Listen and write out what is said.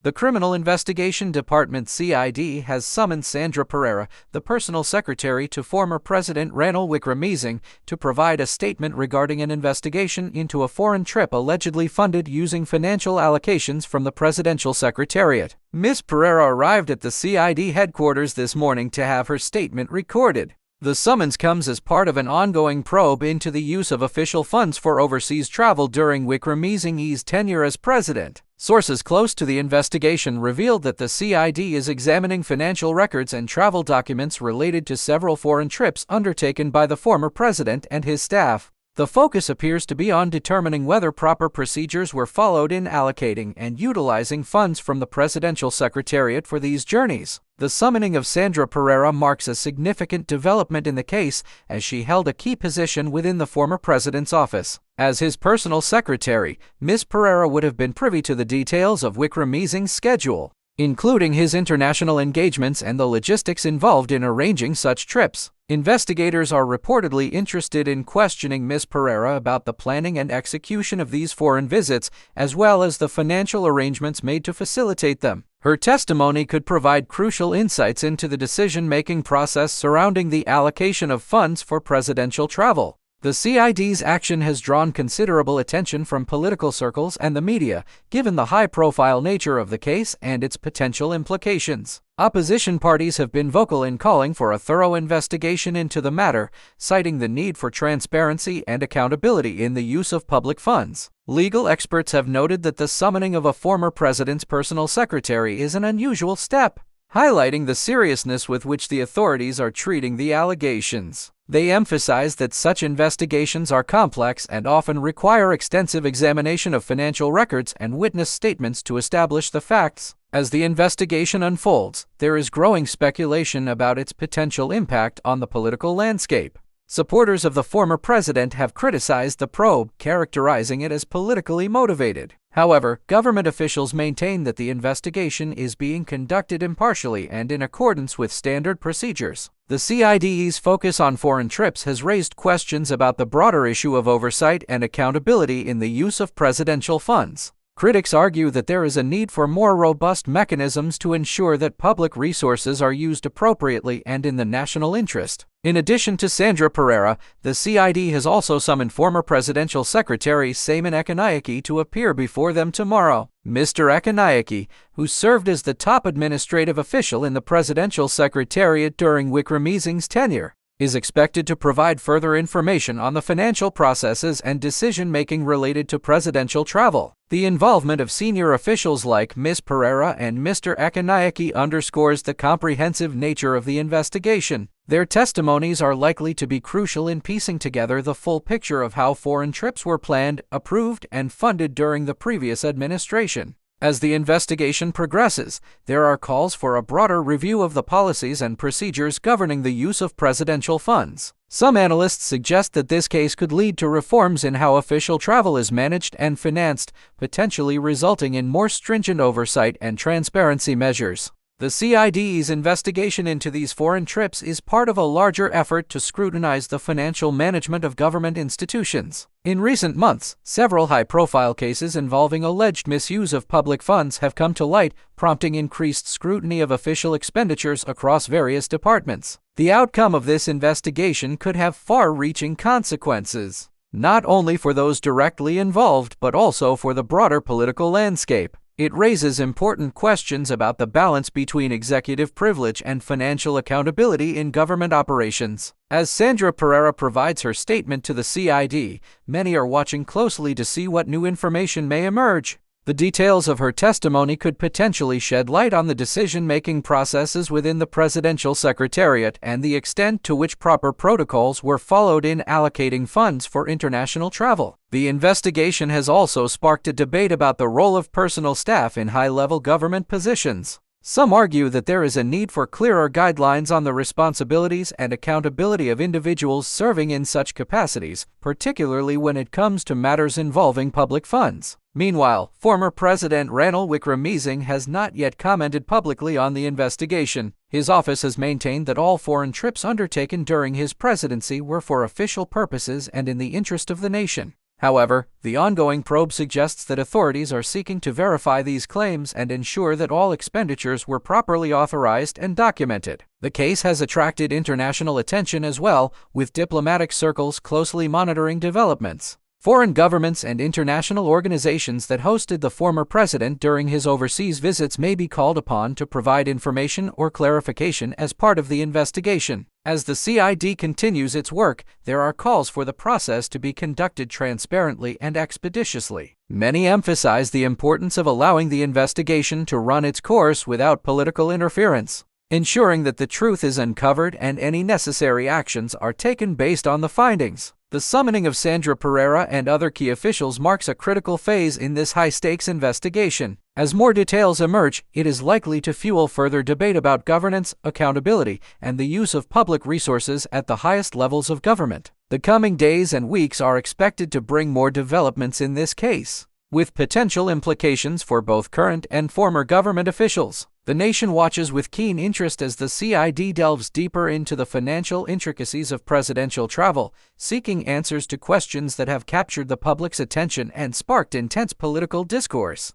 The Criminal Investigation Department (CID) has summoned Sandra Perera, the personal secretary to former President Ranil Wickremesinghe, to provide a statement regarding an investigation into a foreign trip allegedly funded using financial allocations from the Presidential Secretariat. Ms. Perera arrived at the CID headquarters this morning to have her statement recorded. The summons comes as part of an ongoing probe into the use of official funds for overseas travel during Wickremesinghe's tenure as president. Sources close to the investigation revealed that the CID is examining financial records and travel documents related to several foreign trips undertaken by the former president and his staff. The focus appears to be on determining whether proper procedures were followed in allocating and utilizing funds from the Presidential Secretariat for these journeys. The summoning of Sandra Perera marks a significant development in the case, as she held a key position within the former president's office. As his personal secretary, Ms. Perera would have been privy to the details of Wickremesinghe's schedule, including his international engagements and the logistics involved in arranging such trips. Investigators are reportedly interested in questioning Ms. Perera about the planning and execution of these foreign visits, as well as the financial arrangements made to facilitate them. Her testimony could provide crucial insights into the decision-making process surrounding the allocation of funds for presidential travel. The CID's action has drawn considerable attention from political circles and the media, given the high-profile nature of the case and its potential implications. Opposition parties have been vocal in calling for a thorough investigation into the matter, citing the need for transparency and accountability in the use of public funds. Legal experts have noted that the summoning of a former president's personal secretary is an unusual step, highlighting the seriousness with which the authorities are treating the allegations. They emphasize that such investigations are complex and often require extensive examination of financial records and witness statements to establish the facts. As the investigation unfolds, there is growing speculation about its potential impact on the political landscape. Supporters of the former president have criticized the probe, characterizing it as politically motivated. However, government officials maintain that the investigation is being conducted impartially and in accordance with standard procedures. The CID's focus on foreign trips has raised questions about the broader issue of oversight and accountability in the use of presidential funds. Critics argue that there is a need for more robust mechanisms to ensure that public resources are used appropriately and in the national interest. In addition to Sandra Perera, the CID has also summoned former Presidential Secretary Saman Ekanayake to appear before them tomorrow. Mr. Ekanayake, who served as the top administrative official in the Presidential Secretariat during Wickremesinghe's tenure, is expected to provide further information on the financial processes and decision-making related to presidential travel. The involvement of senior officials like Ms. Perera and Mr. Ekanayake underscores the comprehensive nature of the investigation. Their testimonies are likely to be crucial in piecing together the full picture of how foreign trips were planned, approved, and funded during the previous administration. As the investigation progresses, there are calls for a broader review of the policies and procedures governing the use of presidential funds. Some analysts suggest that this case could lead to reforms in how official travel is managed and financed, potentially resulting in more stringent oversight and transparency measures. The CID's investigation into these foreign trips is part of a larger effort to scrutinize the financial management of government institutions. In recent months, several high-profile cases involving alleged misuse of public funds have come to light, prompting increased scrutiny of official expenditures across various departments. The outcome of this investigation could have far-reaching consequences, not only for those directly involved but also for the broader political landscape. It raises important questions about the balance between executive privilege and financial accountability in government operations. As Sandra Perera provides her statement to the CID, many are watching closely to see what new information may emerge. The details of her testimony could potentially shed light on the decision-making processes within the Presidential Secretariat and the extent to which proper protocols were followed in allocating funds for international travel. The investigation has also sparked a debate about the role of personal staff in high-level government positions. Some argue that there is a need for clearer guidelines on the responsibilities and accountability of individuals serving in such capacities, particularly when it comes to matters involving public funds. Meanwhile, former President Ranil Wickremesinghe has not yet commented publicly on the investigation. His office has maintained that all foreign trips undertaken during his presidency were for official purposes and in the interest of the nation. However, the ongoing probe suggests that authorities are seeking to verify these claims and ensure that all expenditures were properly authorized and documented. The case has attracted international attention as well, with diplomatic circles closely monitoring developments. Foreign governments and international organizations that hosted the former president during his overseas visits may be called upon to provide information or clarification as part of the investigation. As the CID continues its work, there are calls for the process to be conducted transparently and expeditiously. Many emphasize the importance of allowing the investigation to run its course without political interference, ensuring that the truth is uncovered and any necessary actions are taken based on the findings. The summoning of Sandra Perera and other key officials marks a critical phase in this high-stakes investigation. As more details emerge, it is likely to fuel further debate about governance, accountability, and the use of public resources at the highest levels of government. The coming days and weeks are expected to bring more developments in this case, with potential implications for both current and former government officials. The nation watches with keen interest as the CID delves deeper into the financial intricacies of presidential travel, seeking answers to questions that have captured the public's attention and sparked intense political discourse.